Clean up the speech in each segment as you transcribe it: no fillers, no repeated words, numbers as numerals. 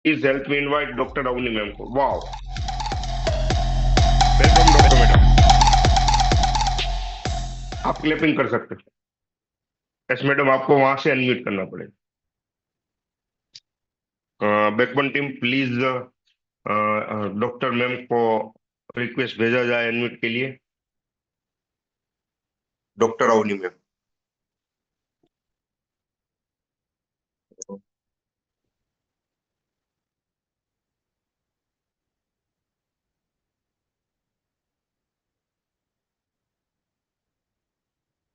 Please help me invite doctor Avani ma'am को। Wow, welcome doctor madam. आप clapping कर सकते हैं। यस मैडम, आपको वहां से अनम्यूट करना पड़ेगा। Backbone team please doctor ma'am को रिक्वेस्ट भेजा जाए अनम्यूट के लिए। Doctor Avani ma'am.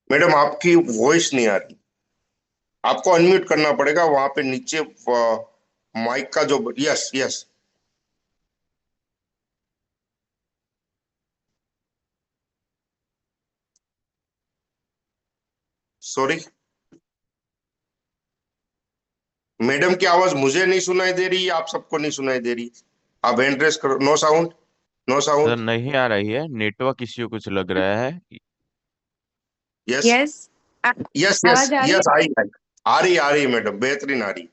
मैडम आपकी वॉइस नहीं आ रही। आपको अनम्यूट करना पड़ेगा वहां पे नीचे माइक का जो, यस यस। सॉरी मैडम, की आवाज मुझे नहीं सुनाई दे रही, आप सबको नहीं सुनाई दे रही? आप हैंड रेस करो। No sound, no sir sound. नहीं आ रही है, नेटवर्क इश्यू कुछ लग रहा है। Yes yes. यस यस आवाज आ रही यस, है। आ रही है मैडम, बेहतरीन आ रही।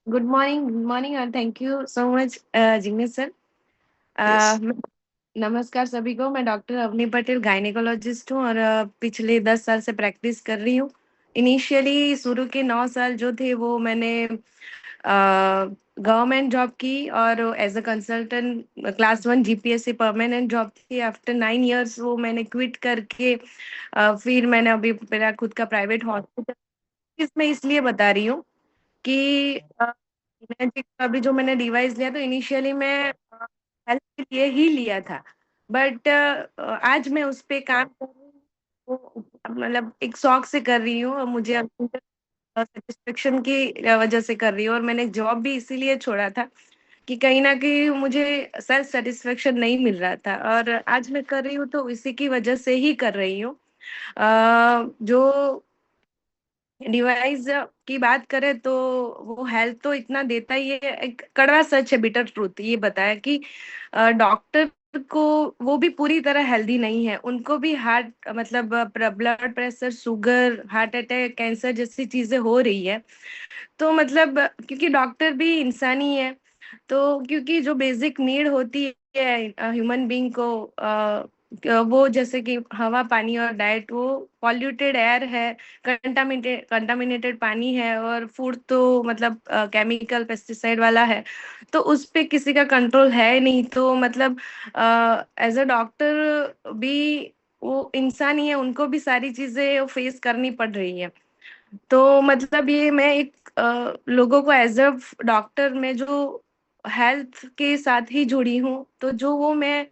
गुड मॉर्निंग और thank you so much Jignesh sir. Yes. नमस्कार सभी को। मैं डॉक्टर अवनी पटेल गायनेकोलॉजिस्ट हूँ और पिछले 10 साल से प्रैक्टिस कर रही हूँ। इनिशियली शुरू के 9 साल जो थे वो मैंने गवर्नमेंट जॉब की और as a consultant class 1 GPSC permanent job थी। आफ्टर 9 इयर्स वो मैंने क्विट करके फिर मैंने अभी मेरा खुद का प्राइवेट हॉस्पिटल। इसमें इसलिए बता रही हूँ कि मैंने अभी जो मैंने डिवाइस लिया तो इनिशियली मैं हेल्थ के लिए ही लिया था। बट आज मैं उस पे काम कर रही हूँ। वो मतलब एक शौक से कर रही हूँ और मुझे सेटिस्फेक्शन की वजह से कर रही हूँ। और मैंने जॉब भी इसीलिए छोड़ा था कि कहीं ना कहीं मुझे सेल्फ सेटिस्फेक्शन नहीं मिल रहा था और आज मैं कर रही हूँ तो इसी की वजह से ही कर रही हूँ। जो डिवाइस की बात करें तो वो हेल्थ तो इतना देता ही है। एक कड़वा सच है, बिटर ट्रूथ ये बताया कि डॉक्टर को वो भी पूरी तरह हेल्दी नहीं है। उनको भी हार्ट मतलब blood pressure, sugar, heart attack, cancer जैसी चीजें हो रही है। तो मतलब क्योंकि डॉक्टर भी इंसान ही है। तो क्योंकि जो बेसिक नीड होती है ह्यूमन बीइंग को वो जैसे कि हवा, पानी और डाइट, वो पॉल्यूटेड एयर है, कंटामिनेटेड पानी है और फूड तो मतलब केमिकल पेस्टिसाइड वाला है। तो उस पे किसी का कंट्रोल है नहीं। तो मतलब एज अ डॉक्टर भी वो इंसान ही है, उनको भी सारी चीजें फेस करनी पड़ रही है। तो मतलब ये मैं एक लोगों को एज अ डॉक्टर में जो हेल्थ के साथ ही जुड़ी हूँ, तो जो वो मैं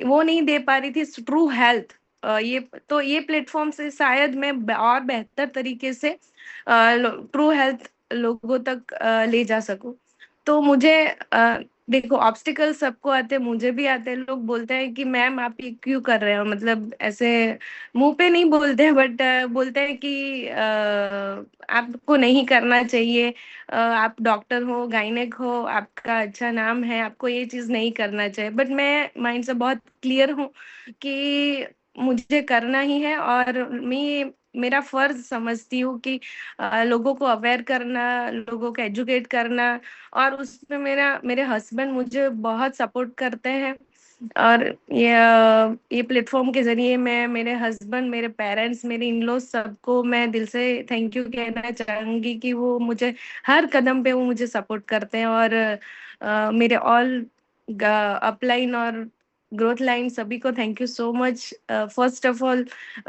वो नहीं दे पा रही थी ट्रू हेल्थ। ये तो ये प्लेटफॉर्म से शायद मैं और बेहतर तरीके से ट्रू हेल्थ लोगों तक ले जा सकूं। तो मुझे देखो, ऑब्स्टिकल सबको आते हैं, मुझे भी आते हैं। लोग बोलते हैं कि मैम आप ये क्यों कर रहे हो, मतलब ऐसे मुंह पे नहीं बोलते हैं बट बोलते हैं कि आपको नहीं करना चाहिए। आप डॉक्टर हो, गायनेक हो, आपका अच्छा नाम है, आपको ये चीज नहीं करना चाहिए। बट मैं माइंड से बहुत क्लियर हूँ कि मुझे करना ही है और मैं मेरा फर्ज समझती हूँ कि लोगों को अवेयर करना, लोगों को एजुकेट करना। और उसमें मेरे हस्बैंड मुझे बहुत सपोर्ट करते हैं। और ये प्लेटफॉर्म के जरिए मैं मेरे हस्बैंड, मेरे पेरेंट्स, मेरे इन लॉज सबको मैं दिल से थैंक यू कहना चाहूंगी कि वो मुझे हर कदम पे वो मुझे सपोर्ट करते हैं। और मेरे ऑल अपलाइन और ग्रोथ लाइन सभी को thank you so much. First of all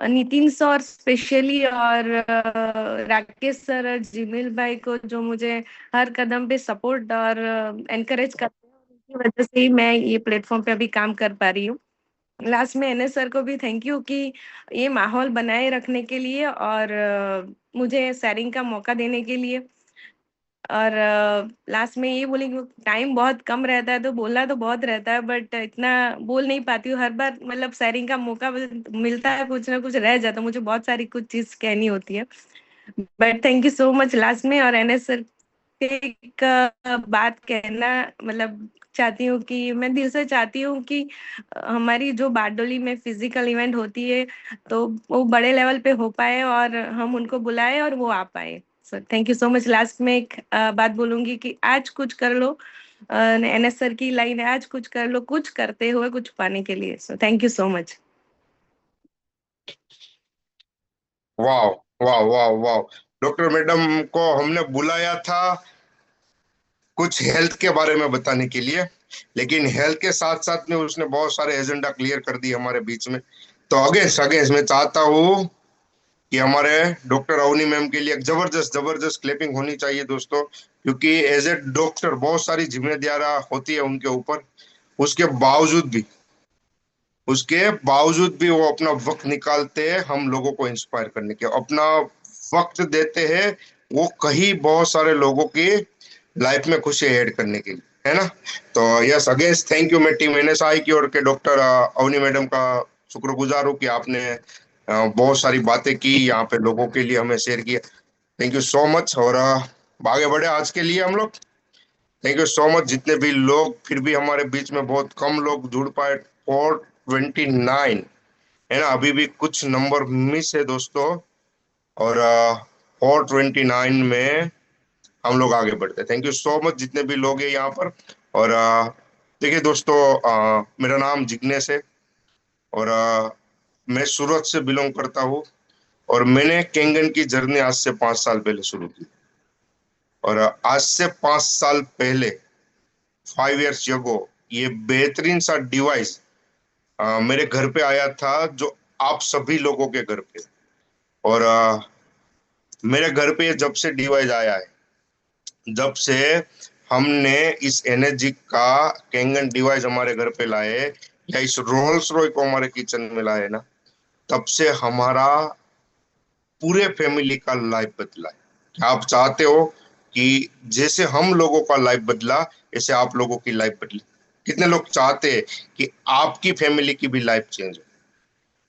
Nitin sir specially और राकेश सर और जिमिल भाई को, जो मुझे हर कदम पे सपोर्ट और एनकरेज करते हैं, और उनकी वजह से ही मैं ये प्लेटफॉर्म पे अभी काम कर पा रही हूँ। लास्ट में एनएस सर को भी थैंक यू कि ये माहौल बनाए रखने के लिए और मुझे शेयरिंग का मौका देने के लिए। और लास्ट में ये बोलेंगे, टाइम बहुत कम रहता है तो बोलना तो बहुत रहता है बट इतना बोल नहीं पाती हूँ हर बार। मतलब शेयरिंग का मौका मिलता है, कुछ ना कुछ रह जाता है, मुझे बहुत सारी कुछ चीज कहनी होती है। But thank you so much last में। और एनएस सर एक बात कहना मतलब चाहती हूँ कि मैं दिल से चाहती हूँ कि हमारी जो बारडोली में फिजिकल इवेंट होती है तो वो बड़े लेवल पे हो पाए और हम उनको बुलाए और वो आ पाए। So thank you so much. Last में एक बात बोलूंगी कि आज कुछ कर लो, एनएस सर की लाइन है, आज कुछ कर लो, कुछ करते हुए कुछ पाने के लिए। So thank you so much. वाह वाह वाह वाह। डॉक्टर मैडम को हमने बुलाया था कुछ हेल्थ के बारे में बताने के लिए, लेकिन हेल्थ के साथ साथ में उसने बहुत सारे एजेंडा क्लियर कर दिए हमारे बीच में। तो अगेंस्ट अगेंस्ट मैं चाहता हूँ कि हमारे डॉक्टर अवनी मैम के लिए एक जबरदस्त जबरदस्त क्लैपिंग होनी चाहिए दोस्तों, क्योंकि एज ए डॉक्टर बहुत सारी जिम्मेदारियां होती है उनके ऊपर। उसके बावजूद भी उसके बावजूद भी वो अपना वक्त निकालते हैं हम लोगों को इंस्पायर करने के, अपना वक्त देते हैं वो कहीं बहुत सारे लोगों की लाइफ में खुशी ऐड करने के लिए, है ना। तो यस अगेंस्ट थैंक यू। मैं टीम एनएसआई की ओर के डॉक्टर अवनी मैडम का शुक्रगुजार हूँ कि आपने बहुत सारी बातें की यहाँ पे लोगों के लिए हमें शेयर किया। Thank you so much. और आगे बढ़े आज के लिए हम लोग। थैंक यू सो मच जितने भी लोग, फिर भी हमारे बीच में बहुत कम लोग जुड़ पाए। 429 है ना, अभी भी कुछ नंबर मिस है दोस्तों। और 429 में हम लोग आगे बढ़ते हैं। थैंक यू सो मच जितने भी लोग हैं यहाँ पर। और देखिए दोस्तों, मेरा नाम जिग्नेश है और मैं सूरत से बिलोंग करता हूँ। और मैंने केंगन की जर्नी आज से 5 साल पहले शुरू की। और आज से 5 साल पहले, 5 years ago, ये बेहतरीन सा डिवाइस मेरे घर पे आया था, जो आप सभी लोगों के घर पे। और मेरे घर पे जब से डिवाइस आया है, जब से हमने इस एनर्जी का कैंगन डिवाइस हमारे घर पे लाए, या इस रोल्स रॉय को हमारे किचन में लाए ना, तब से हमारा पूरे फैमिली का लाइफ बदला है। क्या आप चाहते हो कि जैसे हम लोगों का लाइफ बदला, ऐसे आप लोगों की लाइफ बदले? कितने लोग चाहते हैं कि आपकी फैमिली की भी लाइफ चेंज हो?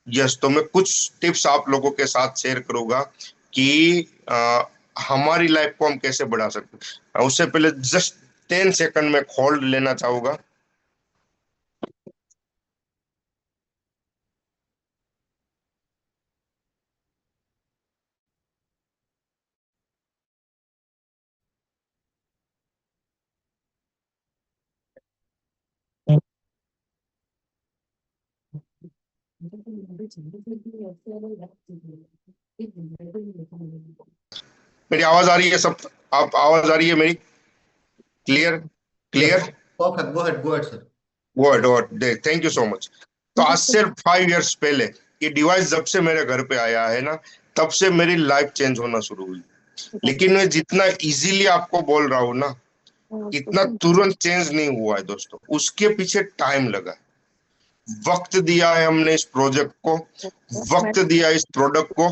यस, तो मैं कुछ टिप्स आप लोगों के साथ शेयर करूंगा कि हमारी लाइफ को हम कैसे बढ़ा सकते हैं। उससे पहले जस्ट 10 सेकंड में होल्ड लेना चाहूंगा। मेरी आवाज आ रही है सब? आप आवाज आ रही है मेरी? Clear? Yes. Clear? Perfect. Go ahead. Go ahead, sir. Good good, thank you so much. तो आज से 5 years पहले ये डिवाइस जब से मेरे घर पे आया है ना, तब से मेरी लाइफ चेंज होना शुरू हुई। लेकिन मैं जितना इजीली आपको बोल रहा हूँ ना, इतना तुरंत चेंज नहीं हुआ है दोस्तों। उसके पीछे टाइम लगा है, वक्त दिया है हमने इस प्रोजेक्ट को, वक्त दिया है इस प्रोडक्ट को,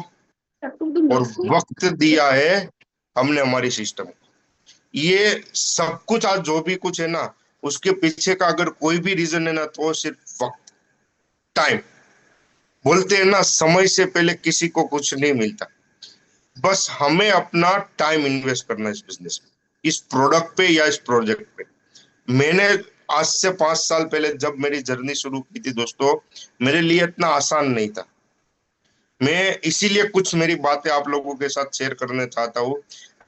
और वक्त दिया है हमने हमारी सिस्टम को। ये सब कुछ आज जो भी कुछ है ना, उसके पीछे का अगर कोई भी रीजन है ना, तो वो सिर्फ वक्त, टाइम। बोलते हैं ना, समय से पहले किसी को कुछ नहीं मिलता। बस हमें अपना टाइम इन्वेस्ट करना है इस बिजनेस में, इस प्रोडक्ट पे या इस प्रोजेक्ट पे। मैंने आज से 5 साल पहले जब मेरी जर्नी शुरू की थी दोस्तों, मेरे लिए इतना आसान नहीं था। मैं इसीलिए कुछ मेरी बातें आप लोगों के साथ शेयर करना चाहता हूँ।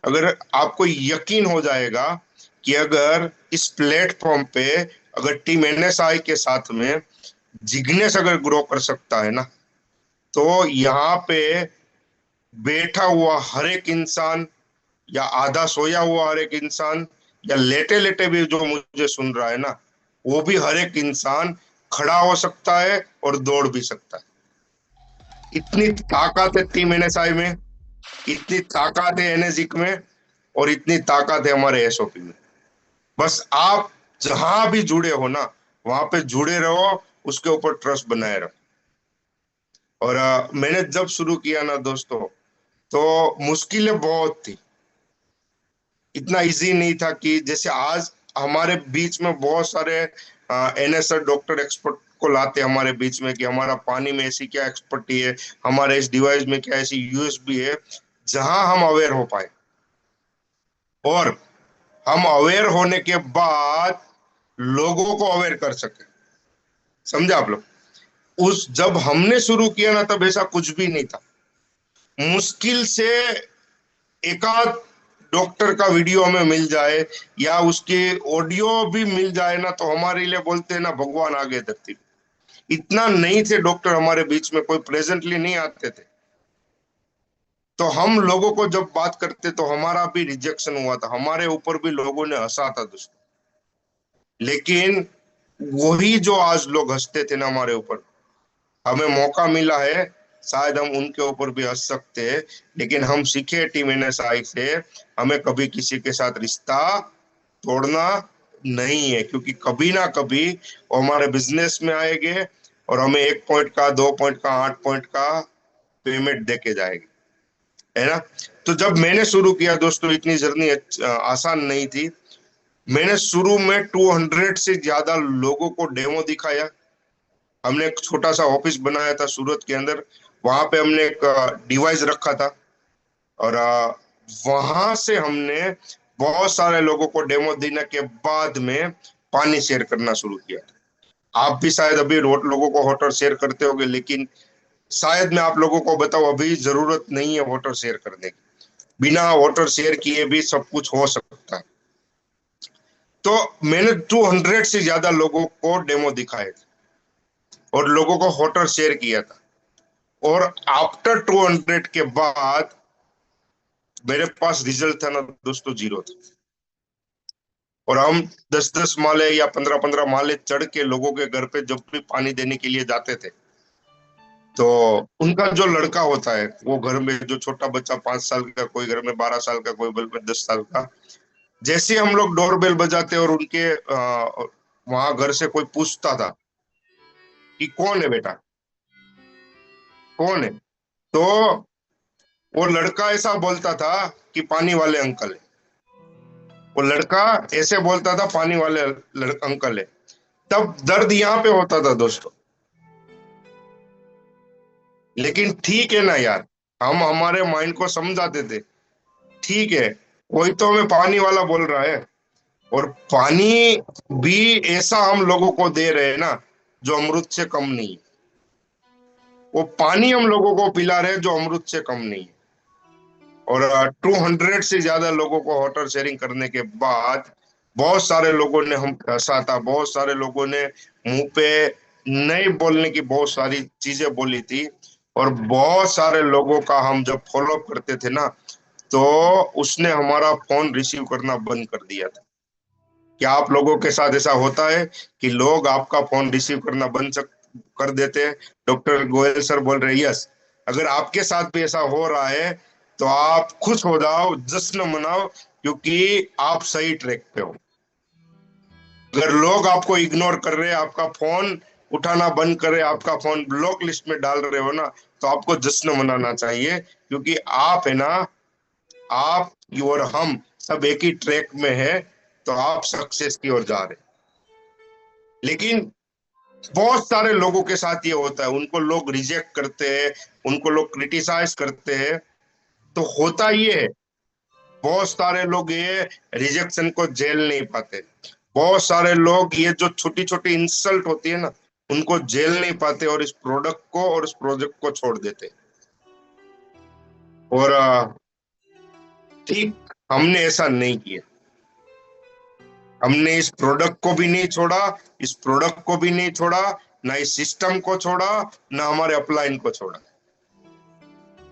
अगर आपको यकीन हो जाएगा कि अगर इस प्लेटफॉर्म पे, अगर टीम एनएसआई के साथ में जिग्नेस अगर ग्रो कर सकता है ना, तो यहाँ पे बैठा हुआ हर एक इंसान, या आधा सोया हुआ हर एक इंसान, या लेटे लेटे भी जो मुझे सुन रहा है ना, वो भी हर एक इंसान खड़ा हो सकता है और दौड़ भी सकता है। इतनी ताकत है टीम एनएसआई में, इतनी ताकत है एनएजिक में, और इतनी ताकत है हमारे एसओपी में। बस आप जहां भी जुड़े हो ना, वहां पे जुड़े रहो, उसके ऊपर ट्रस्ट बनाए रहो। और मैंने जब शुरू किया ना दोस्तों, तो मुश्किलें बहुत थी। इतना इजी नहीं था कि जैसे आज हमारे बीच में बहुत सारे एनएसआर डॉक्टर एक्सपर्ट को लाते हैं हमारे बीच में, कि हमारा पानी में ऐसी क्या एक्सपर्टी है, हमारे इस डिवाइस में क्या ऐसी यूएसबी है, जहां हम अवेयर हो पाए। और हम अवेयर होने के बाद लोगों को अवेयर कर सके। समझे आप लोग? उस जब हमने शुरू किया ना, तब ऐसा कुछ भी नहीं था। मुश्किल से एकाध डॉक्टर का वीडियो हमें मिल जाए या उसके ऑडियो भी मिल जाए ना, तो हमारे लिए बोलते हैं ना भगवान आ गए धरती पे। इतना नहीं थे डॉक्टर हमारे बीच में, कोई प्रेजेंटली नहीं आते थे। तो हम लोगों को जब बात करते तो हमारा भी रिजेक्शन हुआ था, हमारे ऊपर भी लोगों ने हंसा था दोस्तों। लेकिन वही जो आज लोग हंसते थे ना हमारे ऊपर, हमें मौका मिला है, शायद हम उनके ऊपर भी हंस सकते हैं। लेकिन हम सीखे टीम NSI से, हमें कभी किसी के साथ रिश्ता तोड़ना नहीं है, क्योंकि कभी ना कभी वो हमारे बिजनेस में आएंगे और हमें 1 पॉइंट का, 2 पॉइंट का, 8 पॉइंट का पेमेंट दे के जाएंगे, है ना। तो जब मैंने शुरू किया दोस्तों, इतनी जर्नी आसान नहीं थी। मैंने शुरू में 200 से ज्यादा लोगों को डेमो दिखाया। हमने एक छोटा सा ऑफिस बनाया था सूरत के अंदर, वहां पे हमने एक डिवाइस रखा था, और वहां से हमने बहुत सारे लोगों को डेमो देने के बाद में पानी शेयर करना शुरू किया। आप भी शायद अभी लोगों को वाटर शेयर करते होंगे, लेकिन शायद मैं आप लोगों को बताऊं, अभी जरूरत नहीं है वाटर शेयर करने की। बिना वाटर शेयर किए भी सब कुछ हो सकता है। तो मैंने 200 से ज्यादा लोगों को डेमो दिखाए थे और लोगों को वाटर शेयर किया था। और आफ्टर 200 के बाद मेरे पास रिजल्ट था ना दोस्तों, 0 था। और हम 10-10 माले या 15-15 माले चढ़ के लोगों के घर पे जब भी पानी देने के लिए जाते थे, तो उनका जो लड़का होता है, वो घर में जो छोटा बच्चा 5 साल का, कोई घर में 12 साल का, कोई घर में 10 साल का, जैसे हम लोग डोरबेल बजाते और उनके वहां घर से कोई पूछता था कि कौन है बेटा, कौन है, तो वो लड़का ऐसा बोलता था कि पानी वाले अंकल है। वो लड़का ऐसे बोलता था, पानी वाले अंकल है। तब दर्द यहाँ पे होता था दोस्तों। लेकिन ठीक है ना यार, हम हमारे माइंड को समझाते थे, ठीक है कोई तो हमें पानी वाला बोल रहा है, और पानी भी ऐसा हम लोगों को दे रहे हैं ना जो अमृत से कम नहीं है। वो पानी हम लोगों को पिला रहे हैं जो अमृत से कम नहीं है। और 200 से ज्यादा लोगों को वाटर शेयरिंग करने के बाद बहुत सारे लोगों ने हम हंसा था, बहुत सारे लोगों ने मुंह पे नहीं बोलने की बहुत सारी चीजें बोली थी। और बहुत सारे लोगों का हम जब फॉलो अप करते थे ना, तो उसने हमारा फोन रिसीव करना बंद कर दिया था। क्या आप लोगों के साथ ऐसा होता है कि लोग आपका फोन रिसीव करना बंद कर देते हैं? डॉक्टर गोयल सर बोल रहे हैं यस। अगर आपके साथ भी ऐसा हो रहा है तो आप खुश हो जाओ, जश्न मनाओ, क्योंकि आप सही ट्रैक पे हो। अगर लोग आपको इग्नोर कर रहे हैं, आपका फोन उठाना बंद कर रहे हैं, आपका फोन ब्लॉक लिस्ट में डाल रहे हो ना, तो आपको जश्न मनाना चाहिए, क्योंकि आप है ना, आप और हम सब एक ही ट्रैक में है, तो आप सक्सेस की ओर जा रहे हैं। लेकिन बहुत सारे लोगों के साथ ये होता है, उनको लोग रिजेक्ट करते हैं, उनको लोग क्रिटिसाइज करते हैं। तो होता ये है, बहुत सारे लोग ये रिजेक्शन को झेल नहीं पाते। बहुत सारे लोग ये जो छोटी छोटी इंसल्ट होती है ना, उनको झेल नहीं पाते और इस प्रोडक्ट को और इस प्रोजेक्ट को छोड़ देते। और ठीक हमने ऐसा नहीं किया। हमने इस प्रोडक्ट को भी नहीं छोड़ा, इस प्रोडक्ट को भी नहीं छोड़ा, ना इस सिस्टम को छोड़ा, ना हमारे अपलाइन को छोड़ा।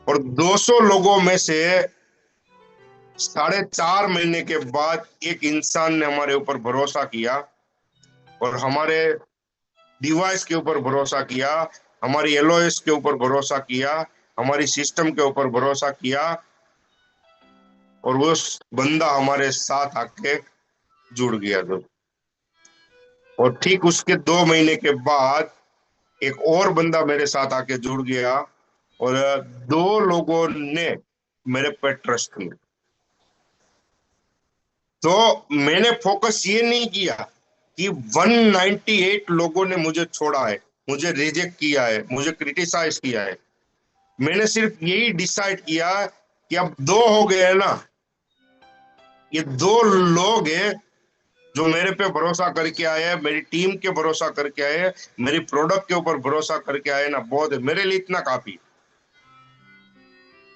और 200 लोगों में से 4.5 महीने के बाद एक इंसान ने हमारे ऊपर भरोसा किया, और हमारे डिवाइस के ऊपर भरोसा किया, हमारी LOS के ऊपर भरोसा किया, हमारी सिस्टम के ऊपर भरोसा किया, और वो बंदा हमारे साथ आके जुड़ गया। और ठीक उसके 2 महीने के बाद एक और बंदा मेरे साथ आके जुड़ गया, और 2 लोगों ने मेरे पे ट्रस्ट किया। तो मैंने फोकस ये नहीं किया कि 198 लोगों ने मुझे छोड़ा है, मुझे रिजेक्ट किया है, मुझे क्रिटिसाइज किया है। मैंने सिर्फ यही डिसाइड किया कि अब 2 हो गए हैं ना, ये 2 लोग हैं जो मेरे पे भरोसा करके आए हैं, मेरी टीम के भरोसा करके आए हैं, मेरी प्रोडक्ट के ऊपर भरोसा करके आए ना, बहुत है मेरे लिए, इतना काफी।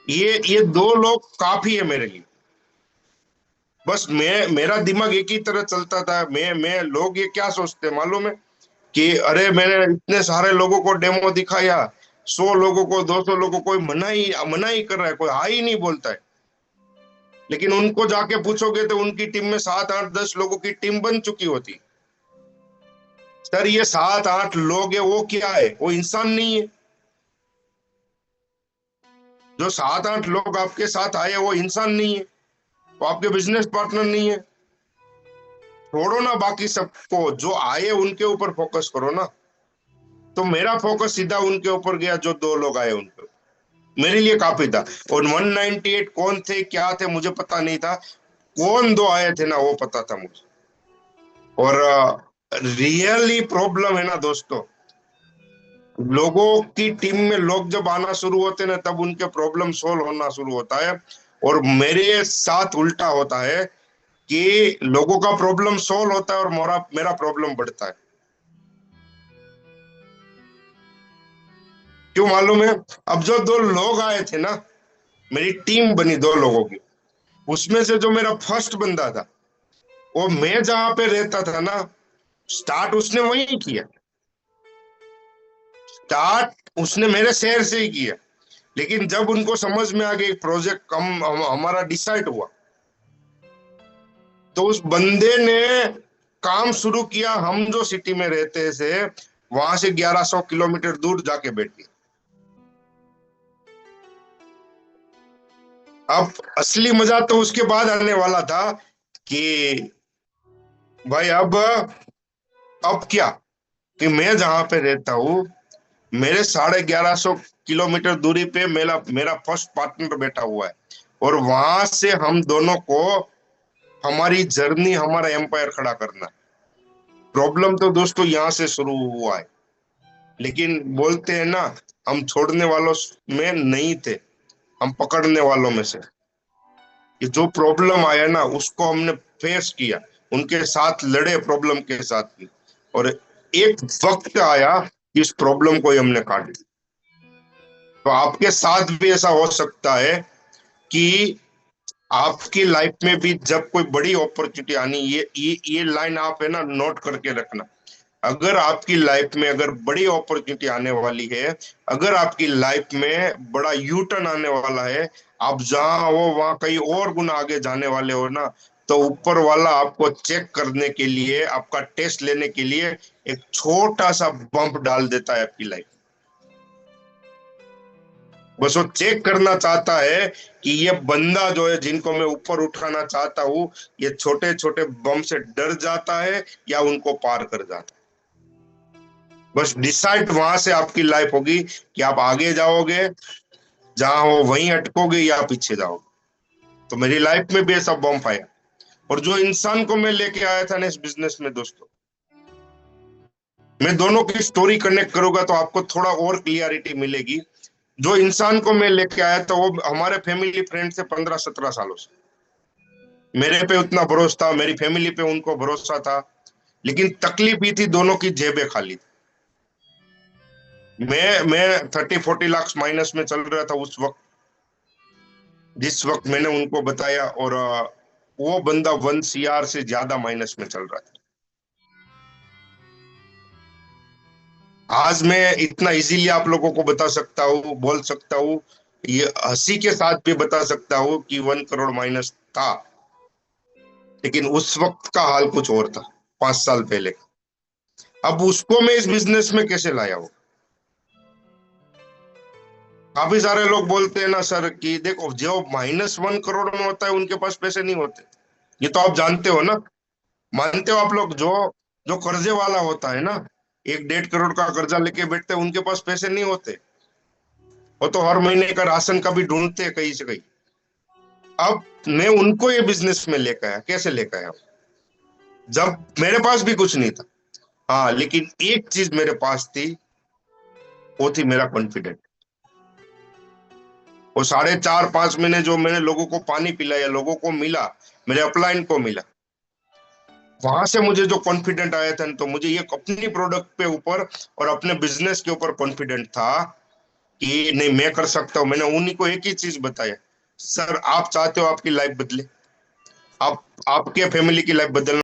ये दो लोग काफी है मेरे लिए। बस मेरा दिमाग एक ही तरह चलता था। मैं लोग ये क्या सोचते हैं मालूम है कि अरे मैंने इतने सारे लोगों को डेमो दिखाया, 100 लोगों को, 200 लोगों को, कोई मना ही कर रहा है, कोई हाई नहीं बोलता है। लेकिन उनको जाके पूछोगे तो उनकी टीम में 7 8 10 लोगों की टीम बन चुकी होती। सर ये 7 8 लोग है, वो क्या है? वो इंसान नहीं है। जो 7 8 लोग आपके साथ आए वो इंसान नहीं है, वो आपके बिजनेस पार्टनर नहीं है। छोड़ो ना बाकी सबको, जो आए उनके ऊपर फोकस करो ना। तो मेरा फोकस सीधा उनके ऊपर गया, जो 2 लोग आए उन पे। मेरे लिए काफी था। और 198 कौन थे क्या थे मुझे पता नहीं था, कौन 2 आए थे ना वो पता था मुझे। और रियली प्रॉब्लम है ना दोस्तों, लोगों की टीम में लोग जब आना शुरू होते हैं ना तब उनके प्रॉब्लम सोल्व होना शुरू होता है। और मेरे साथ उल्टा होता है कि लोगों का प्रॉब्लम सोल्व होता है और मेरा मेरा प्रॉब्लम बढ़ता है। क्यों मालूम है? अब जो 2 लोग आए थे ना, मेरी टीम बनी 2 लोगों की, उसमें से जो मेरा फर्स्ट बंदा था, वो मैं जहां पे रहता था ना, स्टार्ट उसने वहीं किया। स्टार्ट उसने मेरे शहर से ही किया। लेकिन जब उनको समझ में आ गई प्रोजेक्ट हमारा डिसाइड हुआ, तो उस बंदे ने काम शुरू किया। हम जो सिटी में रहते थे वहां से 1100 किलोमीटर दूर जाके बैठ गया। अब असली मजा तो उसके बाद आने वाला था कि भाई अब क्या, कि मैं जहां पे रहता हूँ, मेरे 1150 किलोमीटर दूरी पे मेरा मेरा फर्स्ट पार्टनर बैठा हुआ है। और वहां से हम दोनों को हमारी जर्नी, हमारा एम्पायर खड़ा करना है। प्रॉब्लम तो दोस्तों यहाँ से शुरू हुआ है। लेकिन बोलते हैं ना, हम छोड़ने वालों में नहीं थे, हम पकड़ने वालों में से। ये जो प्रॉब्लम आया ना उसको हमने फेस किया, उनके साथ लड़े प्रॉब्लम के साथ भी। और एक वक्त आया कि इस प्रॉब्लम को ही हमने काट दिया। तो आपके साथ भी ऐसा हो सकता है कि आपकी लाइफ में भी जब कोई बड़ी अपॉर्चुनिटी आनी, ये लाइन आप है ना नोट करके रखना। अगर आपकी लाइफ में अगर बड़ी अपॉर्चुनिटी आने वाली है, अगर आपकी लाइफ में बड़ा यू टर्न आने वाला है, आप जहां हो वहां कहीं और गुना आगे जाने वाले हो ना, तो ऊपर वाला आपको चेक करने के लिए, आपका टेस्ट लेने के लिए एक छोटा सा बम्प डाल देता है आपकी लाइफ। बस वो चेक करना चाहता है कि ये बंदा जो है, जिनको मैं ऊपर उठाना चाहता हूँ, ये छोटे छोटे बम से डर जाता है या उनको पार कर जाता है। बस डिसाइड वहां से आपकी लाइफ होगी कि आप आगे जाओगे, जहां हो वहीं अटकोगे, या पीछे जाओगे। तो मेरी लाइफ में भी ऐसा बम्प आया। और जो इंसान को मैं लेके आया था ना इस बिजनेस में दोस्तों, मैं दोनों की स्टोरी कनेक्ट करूंगा तो आपको थोड़ा और क्लियरिटी मिलेगी। जो इंसान को मैं लेके आया था वो हमारे फैमिली फ्रेंड से 15 17 सालों से। मेरे पे उतना भरोसा था, मेरी फैमिली पे उनको भरोसा था। लेकिन तकलीफ ये थी, दोनों की जेबें खाली थी। मैं 30 40 लाख माइनस में चल रहा था उस वक्त, जिस वक्त मैंने उनको बताया। और वो बंदा 1 CR से ज्यादा माइनस में चल रहा था। आज मैं इतना इजीली आप लोगों को बता सकता हूँ, बोल सकता हूँ, ये हंसी के साथ भी बता सकता हूँ कि 1 करोड़ माइनस था। लेकिन उस वक्त का हाल कुछ और था, 5 साल पहले। अब उसको मैं इस बिजनेस में कैसे लाया हूँ? काफी सारे लोग बोलते हैं ना सर कि देखो, जो -1 करोड़ में होता है उनके पास पैसे नहीं होते। ये तो आप जानते हो ना, मानते हो आप लोग? जो जो कर्जे वाला होता है ना, 1 1.5 करोड़ का कर्जा लेके बैठते हैं, उनके पास पैसे नहीं होते। वो तो हर महीने का राशन का भी ढूंढते हैं कहीं से कहीं। अब मैं उनको ये बिजनेस में लेकर आया। कैसे लेकर आया? जब मेरे पास भी कुछ नहीं था, हाँ, लेकिन एक चीज मेरे पास थी, वो थी मेरा कॉन्फिडेंट। वो 4.5 5 महीने जो मैंने लोगों को पानी पिलाया, लोगों को मिला, मेरे अपलाइन को मिला, वहां से मुझे जो कॉन्फिडेंट आया था, तो मुझे ये अपनी प्रोडक्ट पे ऊपर और अपने बिजनेस के ऊपर कॉन्फिडेंट था कि नहीं मैं कर सकता हूँ। मैंने उन्हीं को एक ही चीज बताया, सर आप चाहते हो आपकी लाइफ बदले, आप आपके फैमिली की लाइफ बदलना